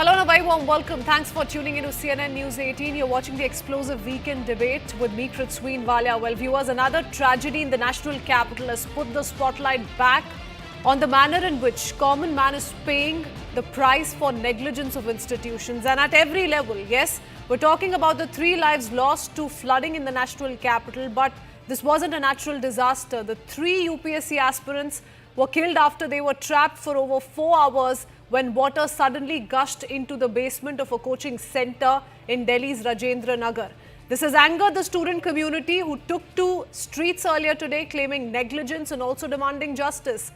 Hello and a very warm welcome. Thanks for tuning in to CNN News 18. You're watching the explosive weekend debate with me, Prithween Walia. Well, viewers, another tragedy in the national capital has put the spotlight back on the manner in which common man is paying the price for negligence of institutions, and at every level. Yes, we're talking about the 3 lives lost to flooding in the national capital, but this wasn't a natural disaster. The 3 UPSC aspirants were killed after they were trapped for over 4 hours when water suddenly gushed into the basement of a coaching center in Delhi's Rajendra Nagar. This has angered the student community, who took to streets earlier today claiming negligence and also demanding justice.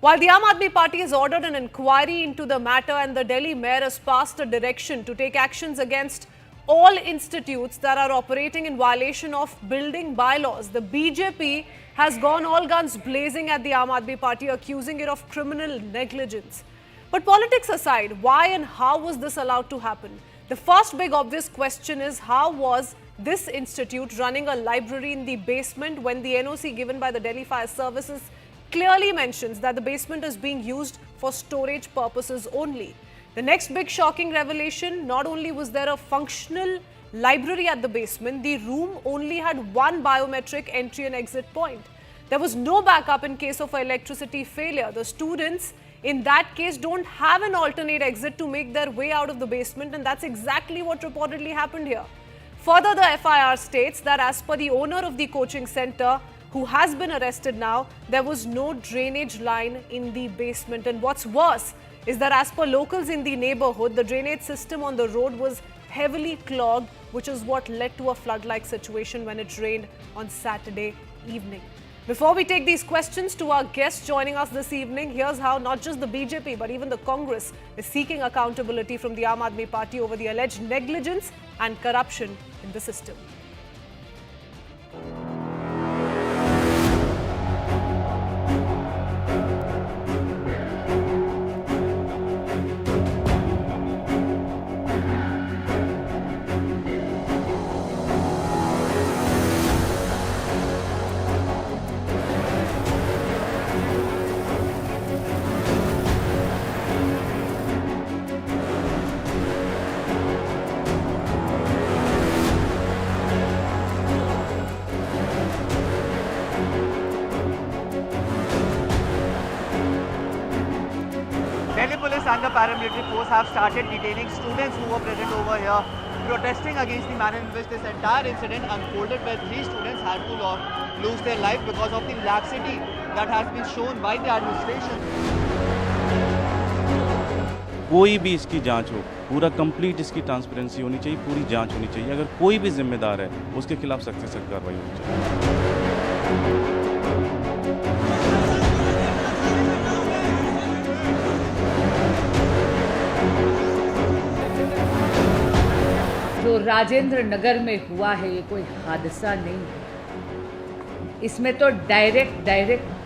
While the Aam Aadmi Party has ordered an inquiry into the matter and the Delhi mayor has passed a direction to take actions against all institutes that are operating in violation of building bylaws, the BJP has gone all guns blazing at the Aam Aadmi Party, accusing it of criminal negligence. But politics aside, why and how was this allowed to happen? The first big obvious question is, how was this institute running a library in the basement when the NOC given by the Delhi Fire Services clearly mentions that the basement is being used for storage purposes only? The next big shocking revelation: not only was there a functional library at the basement, the room only had one biometric entry and exit point. There was no backup in case of electricity failure. The students in that case don't have an alternate exit to make their way out of the basement, and that's exactly what reportedly happened here. Further, the FIR states that as per the owner of the coaching center, who has been arrested now, there was no drainage line in the basement. And what's worse is that as per locals in the neighborhood, the drainage system on the road was heavily clogged, which is what led to a flood-like situation when it rained on Saturday evening. Before we take these questions to our guests joining us this evening, here's how not just the BJP but even the Congress is seeking accountability from the Aam Aadmi Party over the alleged negligence and corruption in the system. Delhi police and the paramilitary force have started detaining students who were present over here, protesting against the manner in which this entire incident unfolded, where 3 students had to lose their life because of the laxity that has been shown by the administration. कोई भी इसकी जांच हो, पूरा complete इसकी transparency होनी चाहिए, पूरी जांच होनी चाहिए। अगर कोई भी जिम्मेदार है, उसके खिलाफ सख्त से सख्त कार्रवाई होनी चाहिए। जो राजेंद्र नगर में हुआ है, ये कोई हादसा नहीं है। इसमें तो डायरेक्ट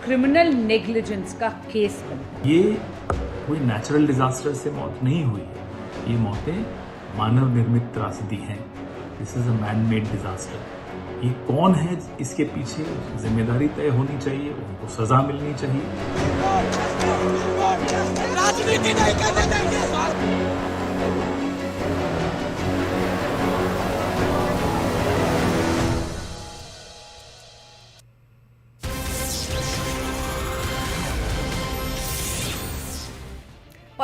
क्रिमिनल नेग्लिजेंस का केस बनता है। ये कोई नेचुरल डिजास्टर से मौत नहीं हुई है, ये मौतें मानव निर्मित त्रासदी हैं। This is a man made disaster. ये कौन है इसके पीछे, जिम्मेदारी तय होनी चाहिए, उनको सजा मिलनी चाहिए। राजनीति नहीं करने देंगे।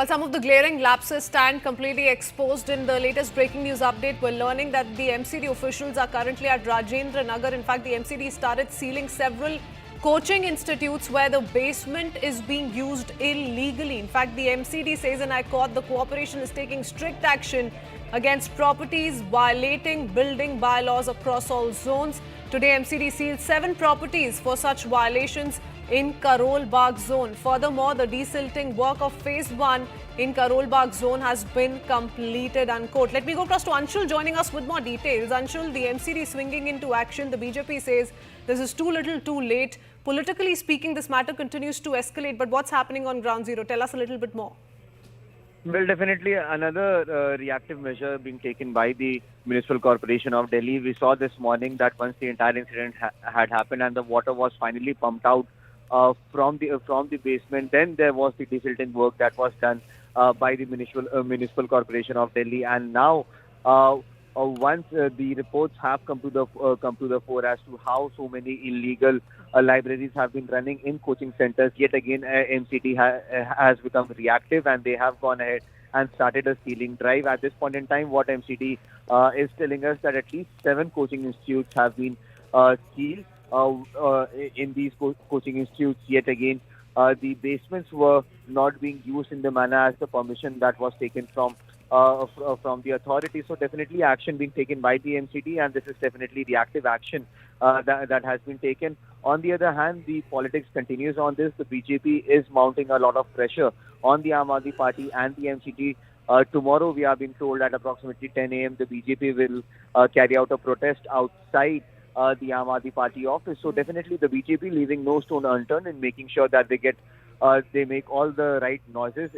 While some of the glaring lapses stand completely exposed, in the latest breaking news update, we're learning that the MCD officials are currently at Rajendra Nagar. In fact, the MCD started sealing several coaching institutes where the basement is being used illegally. In fact, the MCD says, and I quote, the corporation is taking strict action against properties violating building bylaws across all zones. Today, MCD sealed 7 properties for such violations in Karol Bagh zone. Furthermore, the desilting work of phase 1 in Karol Bagh zone has been completed, unquote. Let me go across to Anshul joining us with more details. Anshul, the MCD swinging into action. The BJP says this is too little too late. Politically speaking, this matter continues to escalate, but what's happening on ground zero? Tell us a little bit more. Well, definitely another reactive measure being taken by the Municipal Corporation of Delhi. We saw this morning that once the entire incident had happened and the water was finally pumped out from the basement, then there was the desilting work that was done by the municipal corporation of Delhi. And now, once the reports have come to the fore as to how so many illegal libraries have been running in coaching centers, yet again MCT has become reactive, and they have gone ahead and started a stealing drive. At this point in time, what MCT is telling us that at least 7 coaching institutes have been sealed. In these coaching institutes, yet again, the basements were not being used in the manner as the permission that was taken from the authorities. So definitely action being taken by the MCT, and this is definitely reactive action that has been taken. On the other hand, the politics continues on this. The BJP is mounting a lot of pressure on the Aam Aadmi Party and the MCT. Tomorrow, we are being told at approximately 10 a.m. the BJP will carry out a protest outside the Aam Aadmi Party office. So definitely the BJP leaving no stone unturned in making sure that they make all the right noises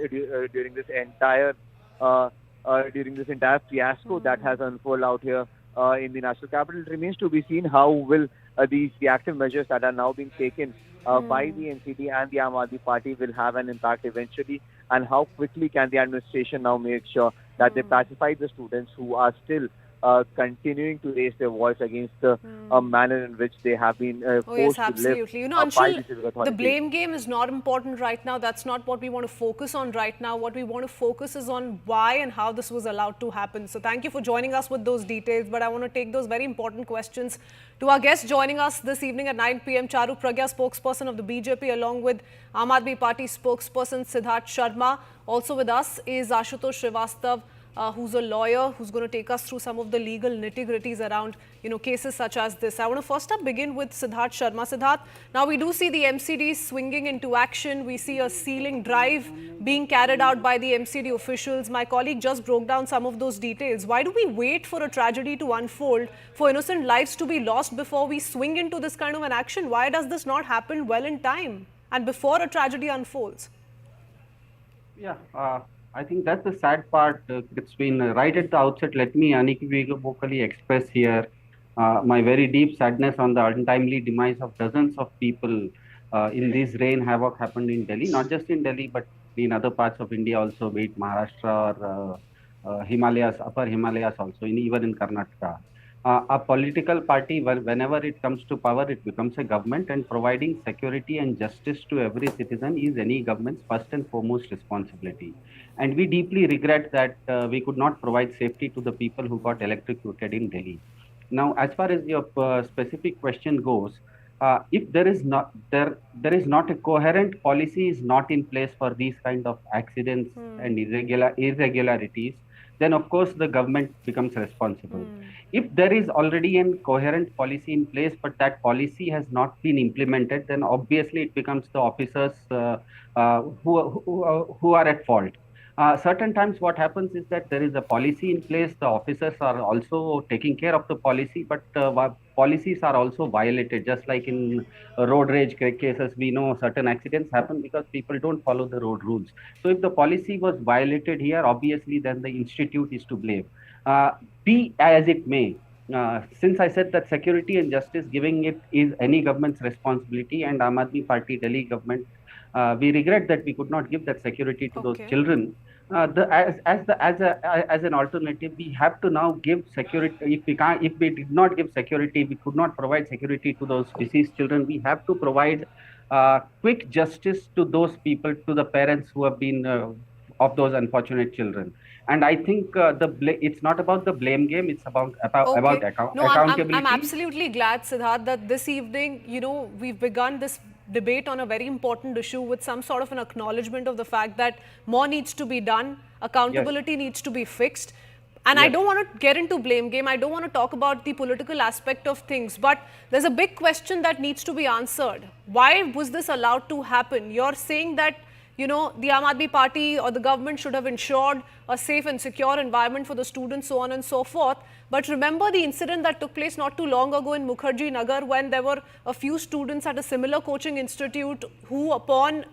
during this entire fiasco that has unfolded out here in the national capital. It remains to be seen how will these reactive measures that are now being taken by the NCT and the Aam Aadmi Party will have an impact eventually, and how quickly can the administration now make sure that they pacify the students who are still continuing to raise their voice against the manner in which they have been Oh yes, forced to live absolutely. You know, by Anshul, the civic the authorities. blame game is not important right now. That's not what we want to focus on right now. What we want to focus is on why and how this was allowed to happen. So thank you for joining us with those details. But I want to take those very important questions to our guest joining us this evening at 9 p.m. Charu Pragya, spokesperson of the BJP, along with Aam Aadmi Party spokesperson Siddharth Sharma. Also with us is Ashutosh Srivastav, who's a lawyer who's going to take us through some of the legal nitty-gritties around, cases such as this. I want to first up begin with Siddharth Sharma. Siddharth, now we do see the MCD swinging into action. We see a sealing drive being carried out by the MCD officials. My colleague just broke down some of those details. Why do we wait for a tragedy to unfold, for innocent lives to be lost before we swing into this kind of an action? Why does this not happen well in time and before a tragedy unfolds? Yeah, I think that's the sad part. It's been right at the outset. Let me unequivocally express here my very deep sadness on the untimely demise of dozens of people in this rain havoc happened in Delhi, not just in Delhi, but in other parts of India also, be it Maharashtra or Himalayas, upper Himalayas also, even in Karnataka. A political party, whenever it comes to power, it becomes a government, and providing security and justice to every citizen is any government's first and foremost responsibility. And we deeply regret that we could not provide safety to the people who got electrocuted in Delhi. Now, as far as your specific question goes, if there is not a coherent policy is not in place for these kind of accidents and irregularities, then of course the government becomes responsible. If there is already a coherent policy in place, but that policy has not been implemented, then obviously it becomes the officers who are at fault. Certain times what happens is that there is a policy in place, the officers are also taking care of the policy, but policies are also violated. Just like in road rage cases, we know certain accidents happen because people don't follow the road rules. So if the policy was violated here, obviously then the institute is to blame. Be as it may, since I said that security and justice, giving it is any government's responsibility, and Aam Aadmi Party Delhi government, we regret that we could not give that security to those children. As an alternative, we have to now give security. If we did not give security, we could not provide security to those deceased children. We have to provide quick justice to those people, to the parents who have been of those unfortunate children. And I think it's not about the blame game. It's about accountability. I'm absolutely glad, Siddharth, that this evening, we've begun this debate on a very important issue with some sort of an acknowledgement of the fact that more needs to be done, accountability needs to be fixed. And I don't want to get into blame game. I don't want to talk about the political aspect of things. But there's a big question that needs to be answered. Why was this allowed to happen? You're saying that the Aam Aadmi Party or the government should have ensured a safe and secure environment for the students, so on and so forth. But remember the incident that took place not too long ago in Mukherjee Nagar, when there were a few students at a similar coaching institute who, upon,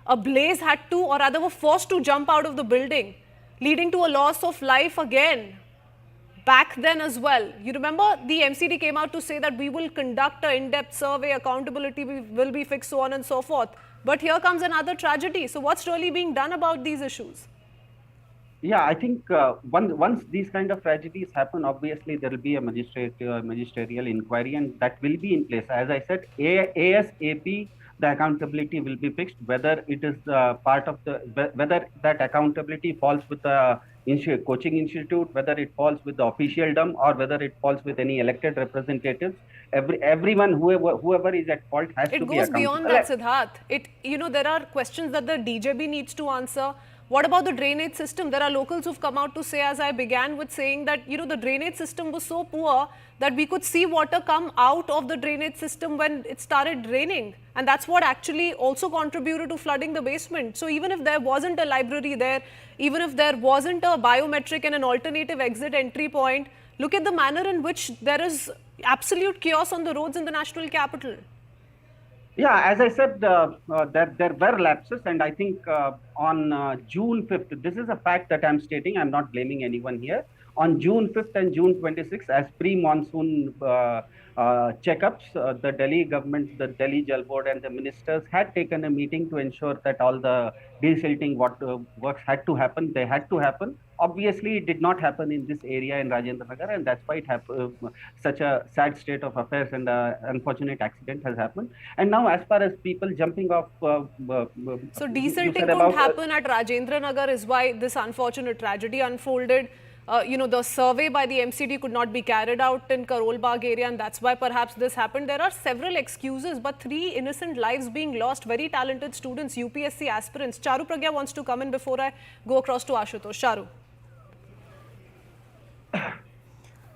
a blaze, had to, or rather were forced to jump out of the building, leading to a loss of life again back then as well. You remember the MCD came out to say that we will conduct an in-depth survey, accountability will be fixed, so on and so forth. But here comes another tragedy. So what's really being done about these issues? Yeah, I think once these kind of tragedies happen, obviously there will be a magisterial inquiry, and that will be in place. As I said, ASAP, the accountability will be fixed. Whether it is part of the whether that accountability falls with the coaching institute, whether it falls with the officialdom, or whether it falls with any elected representatives, everyone whoever is at fault has to It be goes accountable. beyond that, Siddharth. There are questions that the DJB needs to answer. What about the drainage system? There are locals who've come out to say, as I began with saying, that the drainage system was so poor that we could see water come out of the drainage system when it started raining, and that's what actually also contributed to flooding the basement. So even if there wasn't a library there, even if there wasn't a biometric and an alternative exit entry point, look at the manner in which there is absolute chaos on the roads in the national capital. Yeah, as I said, there were lapses, and I think on June 5th, this is a fact that I'm stating, I'm not blaming anyone here. On June 5th and June 26th, as pre-monsoon checkups, the Delhi government, the Delhi Jal Board and the ministers had taken a meeting to ensure that all the desilting works had to happen. They had to happen. Obviously, it did not happen in this area in Rajendra Nagar, and that's why it happened. Such a sad state of affairs and unfortunate accident has happened. And now, as far as people jumping off, so desilting couldn't happen at Rajendra Nagar is why this unfortunate tragedy unfolded. The survey by the MCD could not be carried out in Karol Bagh area, and that's why perhaps this happened. There are several excuses, but 3 innocent lives being lost, very talented students, UPSC aspirants. Charu Pragya wants to come in before I go across to Ashutosh. Charu.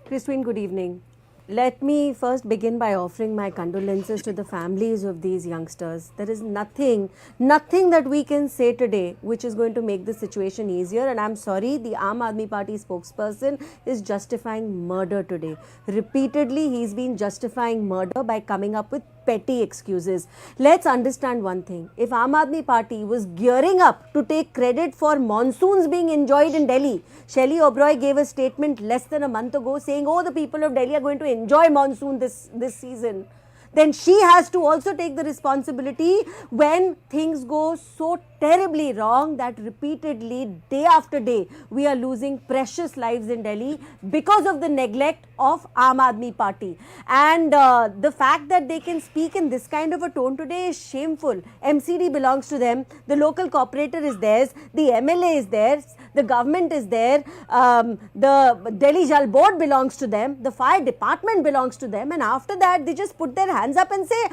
Christine, good evening. Let me first begin by offering my condolences to the families of these youngsters. There is nothing that we can say today which is going to make the situation easier, and I'm sorry, the Aam Aadmi Party spokesperson is justifying murder today. Repeatedly, he's been justifying murder by coming up with petty excuses. Let's understand one thing. If Aam Aadmi Party was gearing up to take credit for monsoons being enjoyed in Delhi, Shelley Oberoi gave a statement less than a month ago saying, oh, the people of Delhi are going to enjoy monsoon this season. Then she has to also take the responsibility when things go so terribly wrong that repeatedly, day after day, we are losing precious lives in Delhi because of the neglect of Aam Aadmi Party. And the fact that they can speak in this kind of a tone today is shameful. MCD belongs to them, the local corporator is theirs, the MLA is theirs, the government is there, the Delhi Jal Board belongs to them, the fire department belongs to them, and after that they just put their hands up and say,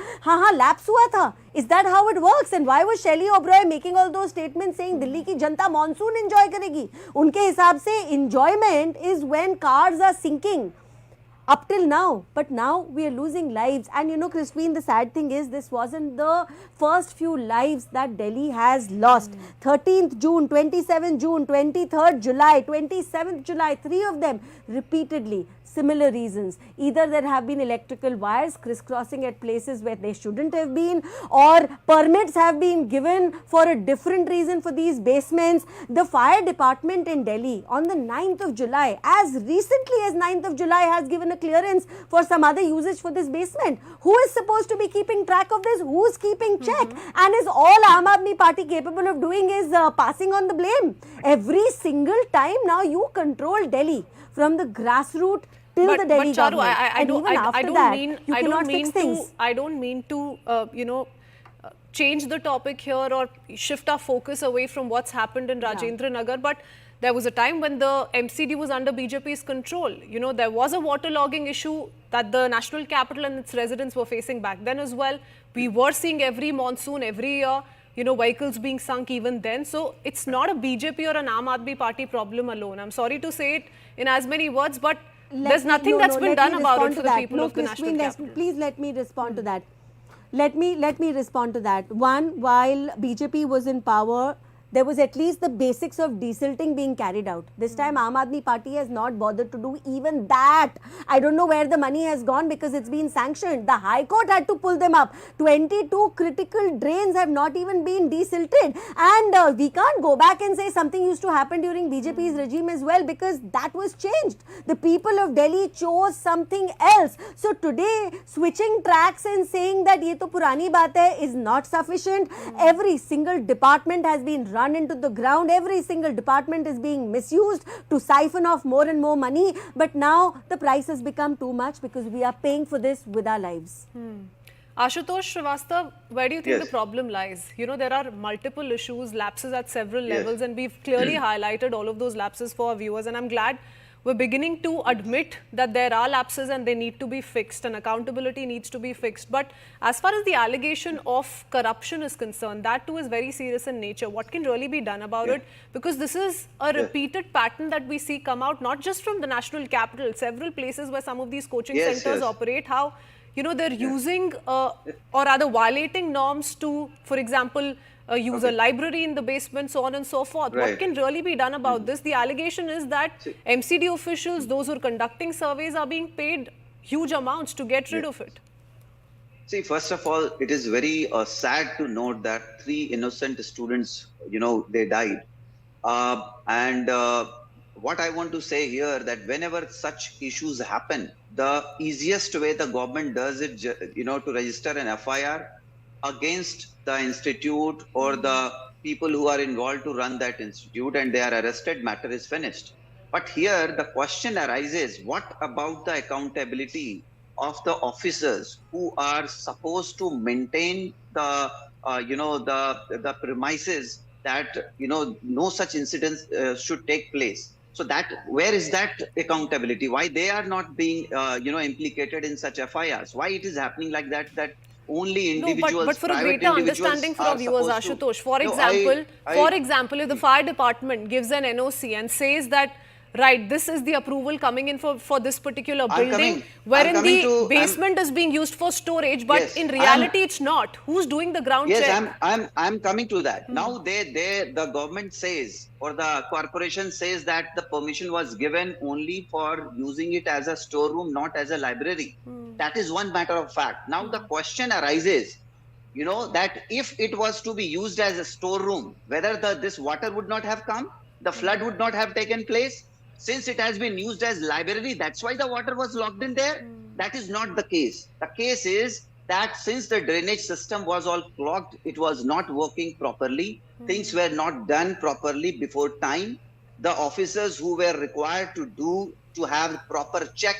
lapse hua tha. Is that how it works? And why was Shelley Oberoi making all those statements saying Delhi ki janta monsoon enjoy karegi? Unke hisab se enjoyment is when cars are sinking. Up till now, but now we are losing lives. And Christine, the sad thing is this wasn't the first few lives that Delhi has lost. 13th June, 27th June, 23rd July, 27th July, 3 of them repeatedly. Similar reasons. Either there have been electrical wires crisscrossing at places where they shouldn't have been, or permits have been given for a different reason for these basements. The fire department in Delhi on the 9th of July, as recently as 9th of July, has given a clearance for some other usage for this basement. Who is supposed to be keeping track of this? Who is keeping check? And is all Aam Aadmi Party capable of doing is passing on the blame? Every single time now you control Delhi from the grassroots till the Delhi Charu, government. I don't mean to change the topic here or shift our focus away from what's happened in Rajendra Nagar, but there was a time when the MCD was under BJP's control. There was a waterlogging issue that the national capital and its residents were facing back then as well. We were seeing every monsoon, every year, vehicles being sunk even then. So it's not a BJP or an Aam Aadmi Party problem alone. I'm sorry to say it in as many words, but there's nothing that's been done about it for the people of the national capital. Please let me respond to that. Let me respond to that. One, while BJP was in power, there was at least the basics of desilting being carried out. This time Aam Aadmi Party has not bothered to do even that. I don't know where the money has gone because it's been sanctioned. The High Court had to pull them up. 22 critical drains have not even been desilted, and we can't go back and say something used to happen during BJP's regime as well, because that was changed. The people of Delhi chose something else. So today switching tracks and saying that ye to purani baat hai is not sufficient. Every single department has been run into the ground. Every single department is being misused to siphon off more and more money. But now the price has become too much because we are paying for this with our lives. Ashutosh Srivastav, where do you think Yes. the problem lies? You know, there are multiple issues, lapses at several Yes. levels, and we've clearly highlighted all of those lapses for our viewers. And I'm glad we're beginning to admit that there are lapses and they need to be fixed, and accountability needs to be fixed. But as far as the allegation of corruption is concerned, that too is very serious in nature. What can really be done about it? Because this is a repeated pattern that we see come out, not just from the national capital, several places where some of these coaching Yes, centers yes. operate, how they're using or rather violating norms to, for example, use a library in the basement, so on and so forth. What Right. can really be done about this? The allegation is that MCD officials, those who are conducting surveys, are being paid huge amounts to get rid of it. See, first of all, it is very sad to note that 3 innocent students, they died. And what I want to say here, that whenever such issues happen, the easiest way the government does it, to register an FIR against the institute or the people who are involved to run that institute, and they are arrested, matter is finished. But here the question arises, what about the accountability of the officers who are supposed to maintain the the premises that no such incidents should take place? So that, where is that accountability? Why they are not being implicated in such FIRs? Why it is happening like that, that only No, individuals, but for a private greater individuals understanding for are our viewers, supposed to- Ashutosh, for No, example, if the fire department gives an NOC and says that, right, this is the approval coming in for this particular building, wherein the basement is being used for storage, but Yes, in reality it's not. Who's doing the ground check? Yes, I'm coming to that. Now the government says, or the corporation says, that the permission was given only for using it as a storeroom, not as a library. That is one matter of fact. Now the question arises, that if it was to be used as a storeroom, whether this water would not have come, the flood would not have taken place. Since it has been used as library, that's why the water was locked in there. That is not the case. The case is that since the drainage system was all clogged, it was not working properly. Things were not done properly before time. The officers who were required to have proper check,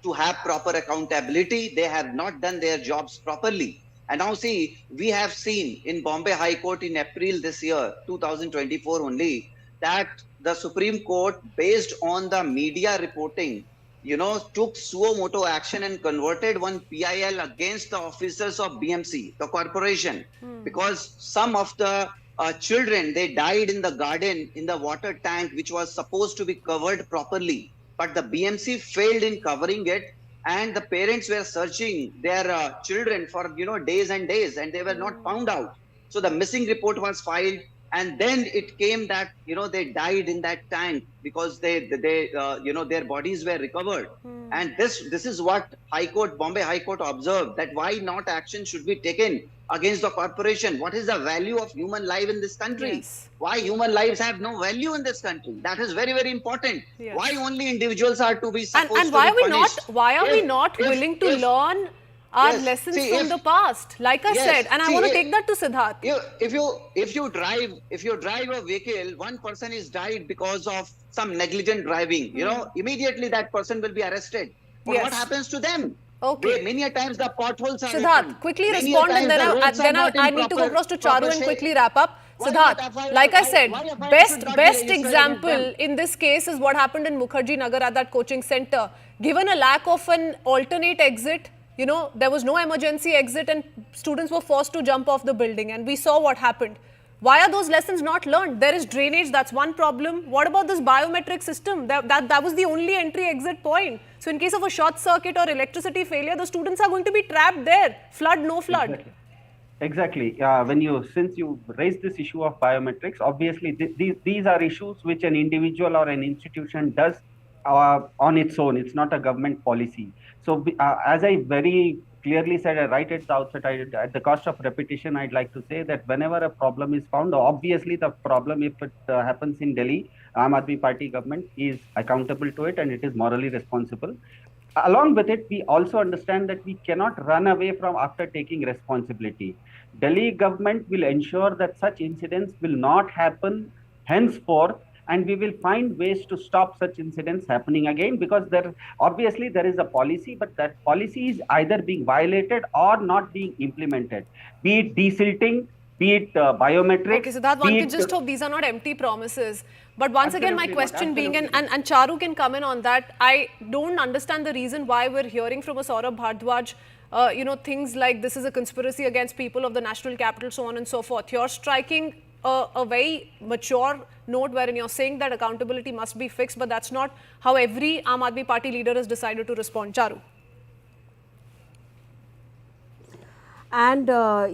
to have proper accountability, they have not done their jobs properly. And now see, we have seen in Bombay High Court in April this year, 2024 only, that the Supreme Court, based on the media reporting, took suo moto action and converted one PIL against the officers of BMC, the corporation, because some of the children, they died in the garden, in the water tank, which was supposed to be covered properly. But the BMC failed in covering it, and the parents were searching their children for days and days, and they were not found out. So the missing report was filed, and then it came that they died in that tank because their bodies were recovered. And this is what Bombay High Court observed, that why not action should be taken against the corporation. What is the value of human life in this country? Yes. Why human lives have no value in this country? That is very, very important. Yes. Why only individuals are to be supposed And why to be punished? are we If- not if- willing to if- learn our Yes. lessons See, from if- the past? Like I Yes. said, and I See, want to if- take that to Siddharth. If you drive a vehicle, one person is died because of some negligent driving, immediately that person will be arrested. But Yes. what happens to them? Okay. Many a times the potholes are Siddharth, open. quickly Many a respond, and times then the roads are not in I need to go proper- across to proper Charu and shape. quickly wrap up. Why Siddharth, not FIR? like I said, Why FIR should not be best registered example against them? in this case is what happened in Mukherjee Nagar at that coaching center. Given a lack of an alternate exit, there was no emergency exit and students were forced to jump off the building, and we saw what happened. Why are those lessons not learned? There is drainage, that's one problem. What about this biometric system? That was the only entry-exit point. So in case of a short circuit or electricity failure, the students are going to be trapped there. Flood, no flood. Exactly. Exactly. Since you raised this issue of biometrics, obviously these are issues which an individual or an institution does on its own. It's not a government policy. So, as I very clearly said right at the outset, at the cost of repetition, I'd like to say that whenever a problem is found, obviously the problem, if it happens in Delhi, Aam Aadmi Party government is accountable to it and it is morally responsible. Along with it, we also understand that we cannot run away from after taking responsibility. Delhi government will ensure that such incidents will not happen henceforth, and we will find ways to stop such incidents happening again, because there is a policy, but that policy is either being violated or not being implemented, be it desilting, be it biometrics. Okay, so that one can just hope these are not empty promises. But once again, my question being, and Charu can come in on that, I don't understand the reason why we're hearing from a Saurabh Bhardwaj, things like this is a conspiracy against people of the national capital, so on and so forth. You're striking a very mature note wherein you're saying that accountability must be fixed, but that's not how every Aam Aadmi Party leader has decided to respond. Charu. And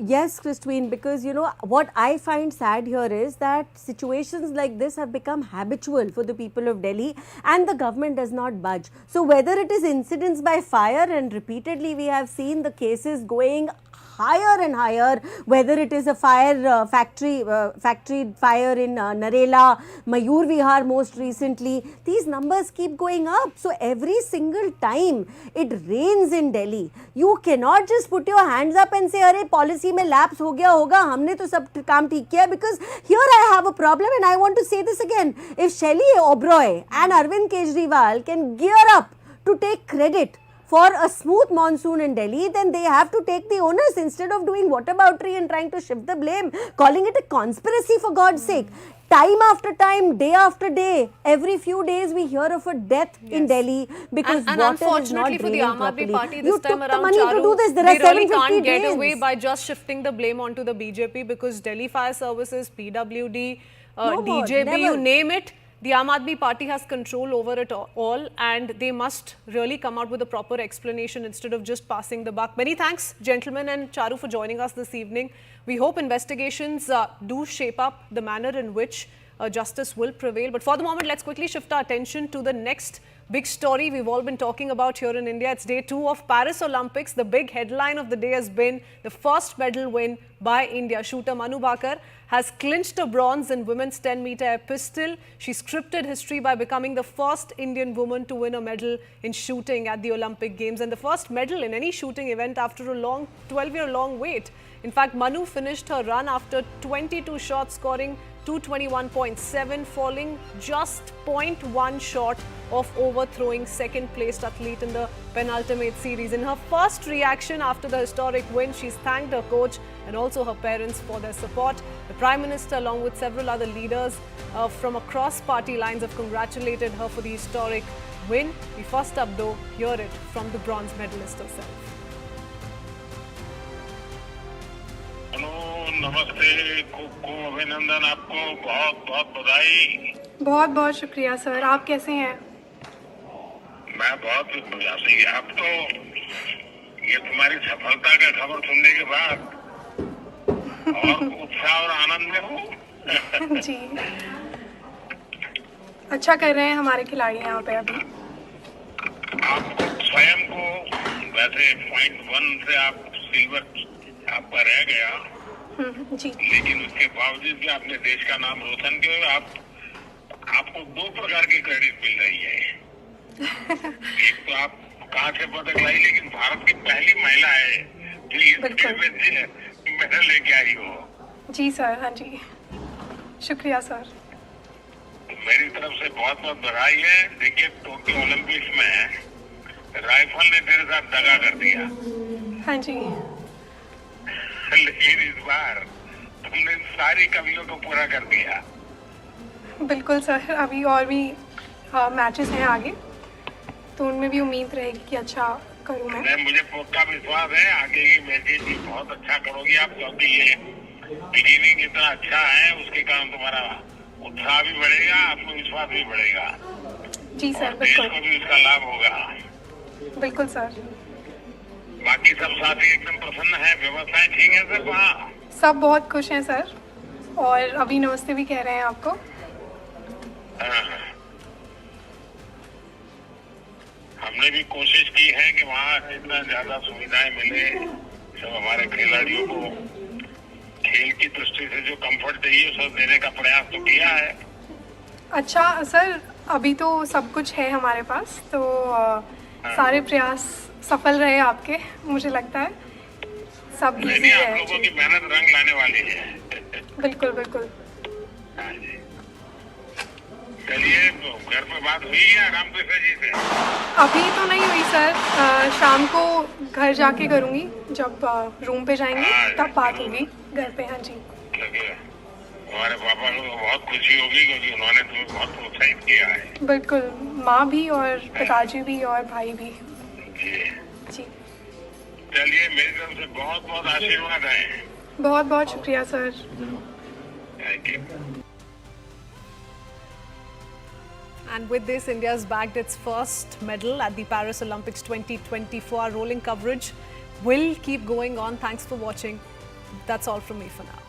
yes, Christine, because what I find sad here is that situations like this have become habitual for the people of Delhi and the government does not budge. So whether it is incidents by fire, and repeatedly we have seen the cases going higher and higher, whether it is a factory fire in Narela, Mayur Vihar most recently, these numbers keep going up. So every single time it rains in Delhi, you cannot just put your hands up and say, "Arey, policy mein lapse ho gaya hoga, humne to sab kaam theek kiya," because here I have a problem, and I want to say this again. If Shelley Oberoi and Arvind Kejriwal can gear up to take credit for a smooth monsoon in Delhi, then they have to take the onus instead of doing whataboutery and trying to shift the blame, calling it a conspiracy, for God's sake. Time after time, day after day, every few days we hear of a death in Delhi because and water unfortunately is not for the draining Aam Aadmi properly. Party this You time took the around, money Charu, to do this. There they are really 750 can't get drains. away by just shifting the blame onto the BJP, because Delhi Fire Services, PWD, No more, DJB, never. you name it, the Aam Aadmi Party has control over it all, and they must really come out with a proper explanation instead of just passing the buck. Many thanks, gentlemen and Charu, for joining us this evening. We hope investigations do shape up the manner in which justice will prevail. But for the moment, let's quickly shift our attention to the next big story we've all been talking about here in India. It's day 2 of Paris Olympics. The big headline of the day has been the first medal win by India. Shooter Manu Bhaker has clinched a bronze in women's 10-meter air pistol. She scripted history by becoming the first Indian woman to win a medal in shooting at the Olympic Games, and the first medal in any shooting event after a long 12-year-long wait. In fact, Manu finished her run after 22 shots, scoring 221.7, falling just 0.1 short of overthrowing second-placed athlete in the penultimate series. In her first reaction after the historic win, she's thanked her coach and also her parents for their support. The Prime Minister, along with several other leaders from across party lines, have congratulated her for the historic win. We first up, though, hear it from the bronze medalist herself. नमस्ते, खूब अभिनंदन, आपको बहुत बहुत बधाई। बहुत बहुत शुक्रिया सर, आप कैसे हैं? मैं बहुत बढ़िया से, आप तो ये तुम्हारी सफलता का खबर सुनने के बाद और उत्साह और आनंद में हूँ। जी, अच्छा कर रहे हैं हमारे खिलाड़ी यहाँ पे अभी। आप स्वयं को वैसे 0.1 से आप सिल्वर आपका रह गया, जी, लेकिन उसके बावजूद भी आपने देश का नाम रोशन किया। आपको 2 प्रकार की क्रेडिट मिल रही है। एक तो आप कहाँ से पदक लाई, लेकिन भारत की पहली महिला है जो इस मेडल लेके आई हो। जी सर, हाँ जी, शुक्रिया सर। मेरी तरफ से बहुत बहुत बधाई है। देखिए, टोक्यो ओलंपिक्स में राइफल ने तेरे साथ दगा कर दिया। हाँ जी, लेकिन इस बार तुमने सारी कमियों को पूरा कर दिया। बिल्कुल सर, अभी और भी मैचेस हैं आगे, तो उनमें भी उम्मीद रहेगी कि अच्छा करूँ मैं। मुझे पक्का विश्वास है आगे की मैचेस भी बहुत अच्छा करोगी आप, क्योंकि ये बिगिनिंग इतना अच्छा है, उसके कारण तुम्हारा उत्साह भी बढ़ेगा, आत्मविश्वास भी बढ़ेगा। जी सर, देश बिल्कुल, को भी उसका लाभ होगा। बिल्कुल सर। बाकी सब साथी एकदम प्रसन्न है, व्यवस्थाएं ठीक है सर वहाँ? सब बहुत खुश हैं सर, और अभी नमस्ते भी कह रहे हैं आपको। हाँ। हमने भी कोशिश की है कि वहाँ जितना ज्यादा सुविधाएं मिले सब हमारे खिलाड़ियों को, खेल की दृष्टि से जो कंफर्ट चाहिए सब देने का प्रयास तो किया है। अच्छा सर, अभी तो सब कुछ है हमारे पास, तो सारे प्रयास सफल रहे आपके, मुझे लगता है सब नहीं, इजी आप है। लोगों की मेहनत रंग लाने वाली है। बिल्कुल बिल्कुल। हाँ जी। चलिए, तो घर पे बात हुई है रामकृष्ण जी से? अभी तो नहीं हुई सर, शाम को घर जाके करूँगी, जब रूम पे जाएंगे तब बात होगी घर पे। हाँ जी। क्योंकि हमारे पापा को बहुत खुशी होगी क्योंकि उन्होंने तुम्हें बहुत प्रोत्साहित किया है। बिल्कुल, माँ भी और पिताजी भी और भाई भी। जी। जी, चलिए, मेरी तरफ से बहुत बहुत आशीर्वाद है। बहुत बहुत शुक्रिया sir. Thank you. And with this, India's bagged its first medal at the Paris Olympics 2024. Our rolling coverage will keep going on. Thanks for watching. That's all from me for now.